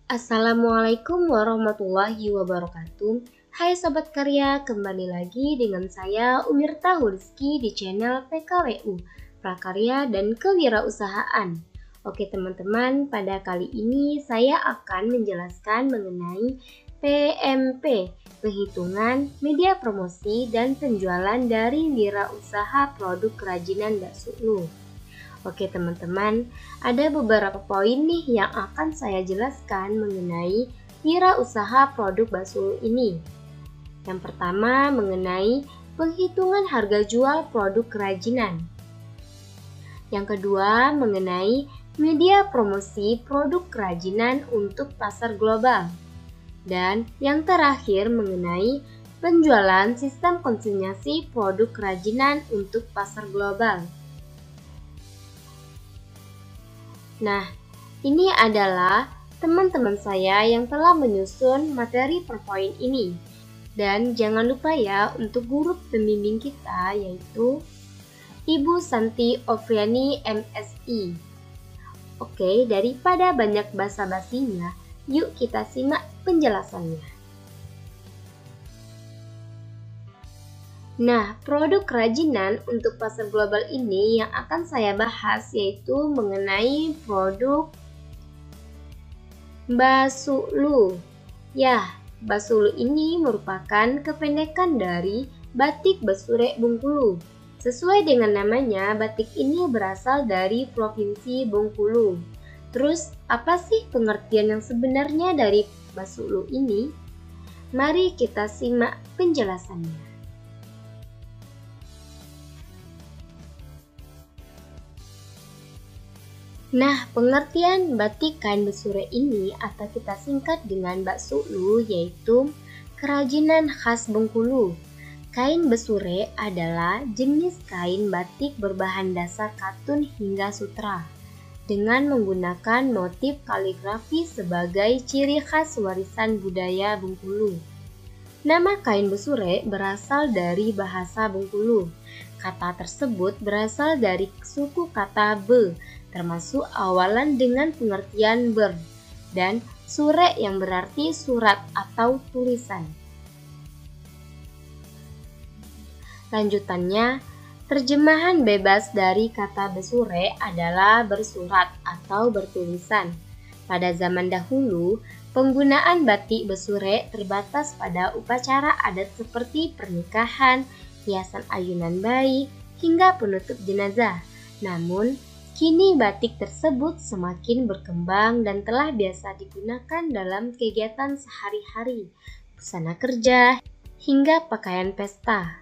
Assalamualaikum warahmatullahi wabarakatuh. Hai Sobat Karya, kembali lagi dengan saya Umirta Huriski di channel PKWU, Prakarya dan Kewirausahaan. Oke teman-teman, pada kali ini saya akan menjelaskan mengenai PMP, Penghitungan Media Promosi dan Penjualan dari Wirausaha Produk Kerajinan Bakso Ulu. Oke teman-teman, ada beberapa poin nih yang akan saya jelaskan mengenai wirausaha produk bakso ini. Yang pertama mengenai penghitungan harga jual produk kerajinan. Yang kedua mengenai media promosi produk kerajinan untuk pasar global. Dan yang terakhir mengenai penjualan sistem konsinyasi produk kerajinan untuk pasar global. Nah, ini adalah teman-teman saya yang telah menyusun materi per poin ini. Dan jangan lupa ya untuk guru pembimbing kita yaitu Ibu Santi Ofriani MSI. Oke, daripada banyak basa-basinya, yuk kita simak penjelasannya. Nah, produk kerajinan untuk pasar global ini yang akan saya bahas yaitu mengenai produk bakso ulu. Ya, bakso ulu ini merupakan kependekan dari Batik Basure Bengkulu. Sesuai dengan namanya, batik ini berasal dari Provinsi Bengkulu. Terus, apa sih pengertian yang sebenarnya dari bakso ulu ini? Mari kita simak penjelasannya. Nah, pengertian batik kain basure ini atau kita singkat dengan bakso ulu yaitu kerajinan khas Bengkulu. Kain basure adalah jenis kain batik berbahan dasar katun hingga sutra dengan menggunakan motif kaligrafi sebagai ciri khas warisan budaya Bengkulu. Nama kain basure berasal dari bahasa Bengkulu. Kata tersebut berasal dari suku kata be, termasuk awalan dengan pengertian ber, dan sure yang berarti surat atau tulisan. Lanjutannya, terjemahan bebas dari kata besure adalah bersurat atau bertulisan. Pada zaman dahulu, penggunaan batik besure terbatas pada upacara adat seperti pernikahan, hiasan ayunan bayi, hingga penutup jenazah. Namun, kini batik tersebut semakin berkembang dan telah biasa digunakan dalam kegiatan sehari-hari, busana kerja, hingga pakaian pesta.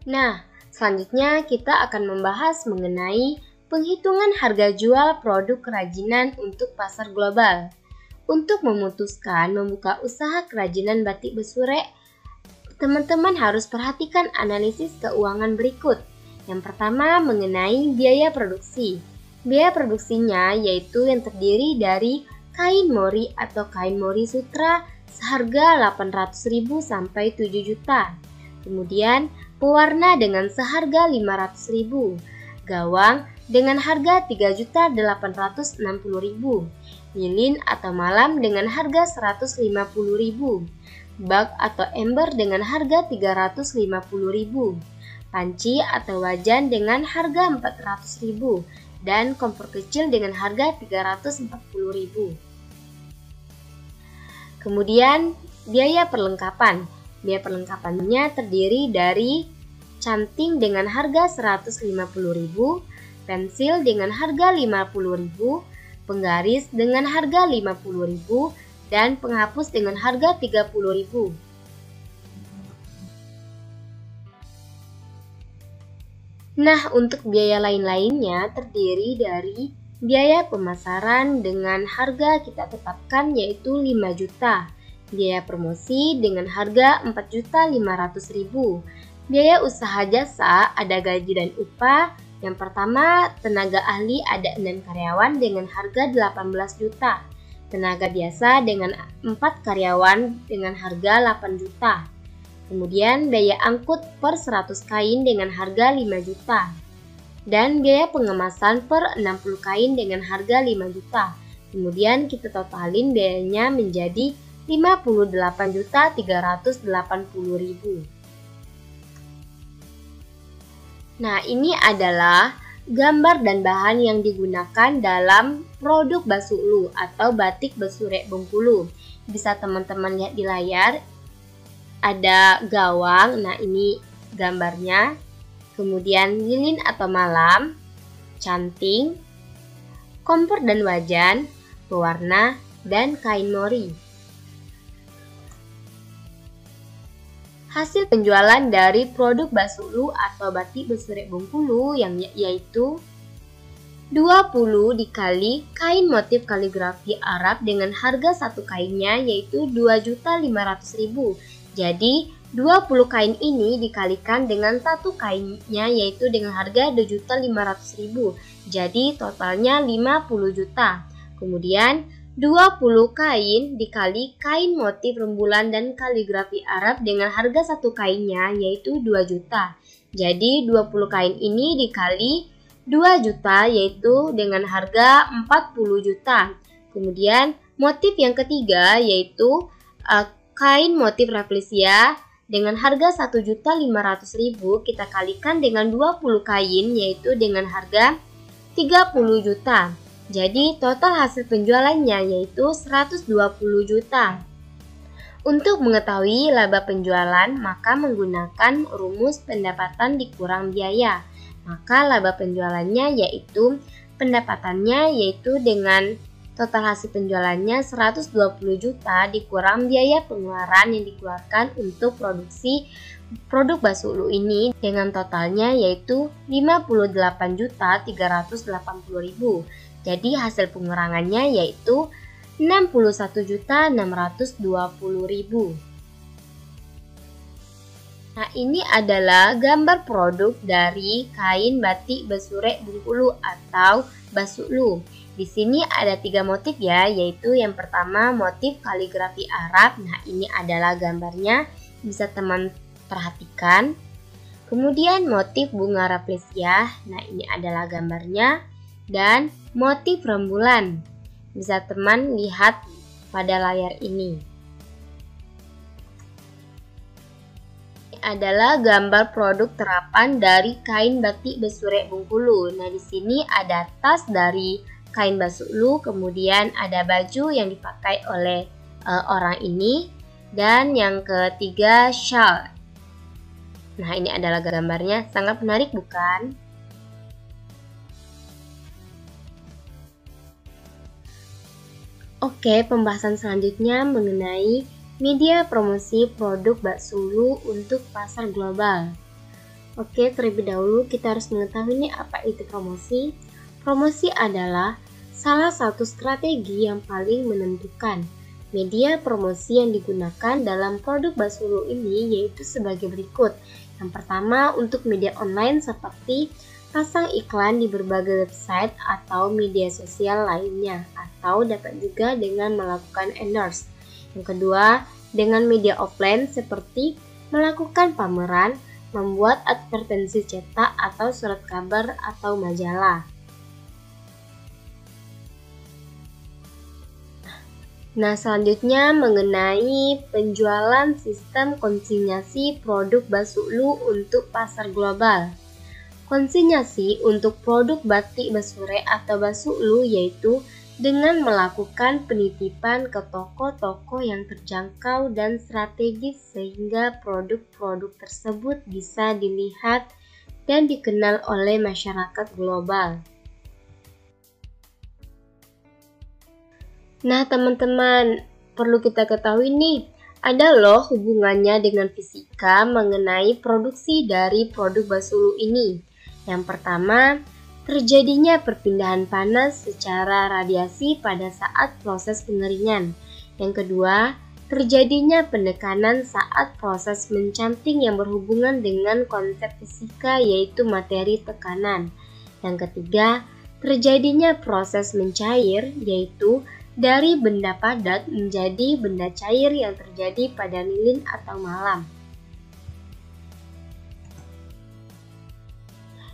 Nah, selanjutnya kita akan membahas mengenai penghitungan harga jual produk kerajinan untuk pasar global. Untuk memutuskan membuka usaha kerajinan batik basure, teman-teman harus perhatikan analisis keuangan berikut. Yang pertama mengenai biaya produksi. Biaya produksinya yaitu yang terdiri dari kain mori atau kain mori sutra seharga 800.000 sampai 7 juta. Kemudian pewarna dengan seharga 500.000. Gawang dengan harga 3.860.000. Lilin atau malam dengan harga 150.000. Bag atau ember dengan harga 350.000. Panci atau wajan dengan harga 400.000 dan kompor kecil dengan harga 340.000. Kemudian biaya perlengkapan. Biaya perlengkapannya terdiri dari canting dengan harga 150.000, pensil dengan harga 50.000, penggaris dengan harga 50.000 dan penghapus dengan harga 30.000. Nah, untuk biaya lain-lainnya terdiri dari biaya pemasaran dengan harga kita tetapkan yaitu 5 juta, biaya promosi dengan harga 4.500.000, biaya usaha jasa ada gaji dan upah. Yang pertama, tenaga ahli ada 6 karyawan dengan harga 18 juta, tenaga biasa dengan 4 karyawan dengan harga 8 juta. Kemudian biaya angkut per 100 kain dengan harga 5 juta. Dan biaya pengemasan per 60 kain dengan harga 5 juta. Kemudian kita totalin biayanya menjadi 58.380.000. Nah, ini adalah gambar dan bahan yang digunakan dalam produk Basulu atau batik Besurek Bengkulu. Bisa teman-teman lihat di layar, ada gawang, nah ini gambarnya. Kemudian lilin atau malam, canting, kompor dan wajan, pewarna, dan kain mori. Hasil penjualan dari produk Basulu atau batik Besurek Bengkulu yang yaitu 20 dikali kain motif kaligrafi Arab dengan harga satu kainnya yaitu 2.500.000. Jadi 20 kain ini dikalikan dengan satu kainnya yaitu dengan harga 2.500.000. Jadi totalnya 50 juta. Kemudian 20 kain dikali kain motif rembulan dan kaligrafi Arab dengan harga satu kainnya yaitu 2 juta. Jadi 20 kain ini dikali 2 juta yaitu dengan harga 40 juta. Kemudian motif yang ketiga yaitu kain motif rafflesia dengan harga 1.500.000 kita kalikan dengan 20 kain yaitu dengan harga 30 juta. Jadi total hasil penjualannya yaitu 120 juta. Untuk mengetahui laba penjualan maka menggunakan rumus pendapatan dikurang biaya. Maka laba penjualannya yaitu pendapatannya yaitu dengan total hasil penjualannya 120 juta dikurang biaya pengeluaran yang dikeluarkan untuk produksi produk Basulu ini dengan totalnya yaitu 58.380.000. Jadi hasil pengurangannya yaitu 61.620.000. Nah, ini adalah gambar produk dari kain batik Besurek Bengkulu atau Basulu. Di sini ada 3 motif ya, yaitu yang pertama motif kaligrafi Arab. Nah, ini adalah gambarnya, bisa teman perhatikan. Kemudian motif bunga rafflesia. Nah, ini adalah gambarnya. Dan motif rembulan. Bisa teman lihat pada layar ini. Ini adalah gambar produk terapan dari kain batik Besurek Bengkulu. Nah, di sini ada tas dari kain Basulu, kemudian ada baju yang dipakai oleh orang ini, dan yang ketiga shawl. Nah, ini adalah gambarnya, sangat menarik bukan? Oke, pembahasan selanjutnya mengenai media promosi produk Basulu untuk pasar global. Oke, terlebih dahulu kita harus mengetahui apa itu promosi. Promosi adalah salah satu strategi yang paling menentukan. Media promosi yang digunakan dalam produk Basulu ini yaitu sebagai berikut. Yang pertama untuk media online seperti pasang iklan di berbagai website atau media sosial lainnya, atau dapat juga dengan melakukan endorse. Yang kedua, dengan media offline seperti melakukan pameran, membuat advertensi cetak atau surat kabar atau majalah. Nah, selanjutnya mengenai penjualan sistem konsinyasi produk Basulu untuk pasar global. Konsinyasi untuk produk batik Besurek atau Basulu yaitu dengan melakukan penitipan ke toko-toko yang terjangkau dan strategis sehingga produk-produk tersebut bisa dilihat dan dikenal oleh masyarakat global. Nah, teman-teman, perlu kita ketahui nih, ada loh hubungannya dengan fisika mengenai produksi dari produk Basulu ini. Yang pertama, terjadinya perpindahan panas secara radiasi pada saat proses pengeringan. Yang kedua, terjadinya penekanan saat proses mencanting yang berhubungan dengan konsep fisika yaitu materi tekanan. Yang ketiga, terjadinya proses mencair yaitu dari benda padat menjadi benda cair yang terjadi pada lilin atau malam.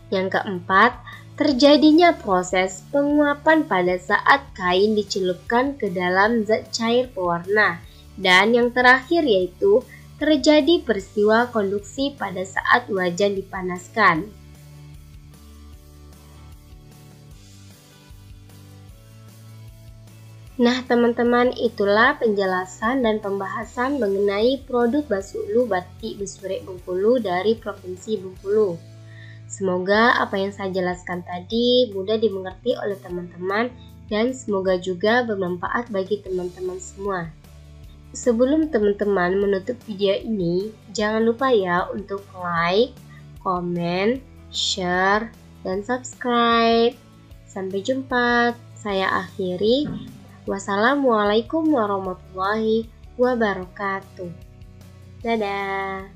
Yang keempat, Terjadinya proses penguapan pada saat kain dicelupkan ke dalam zat cair pewarna. Dan yang terakhir yaitu terjadi peristiwa konduksi pada saat wajan dipanaskan. Nah teman-teman, itulah penjelasan dan pembahasan mengenai produk Basulu Batik Besurek Bengkulu dari Provinsi Bengkulu. Semoga apa yang saya jelaskan tadi mudah dimengerti oleh teman-teman dan semoga juga bermanfaat bagi teman-teman semua. Sebelum teman-teman menutup video ini, jangan lupa ya untuk like, komen, share, dan subscribe. Sampai jumpa, saya akhiri. Wassalamualaikum warahmatullahi wabarakatuh. Dadah.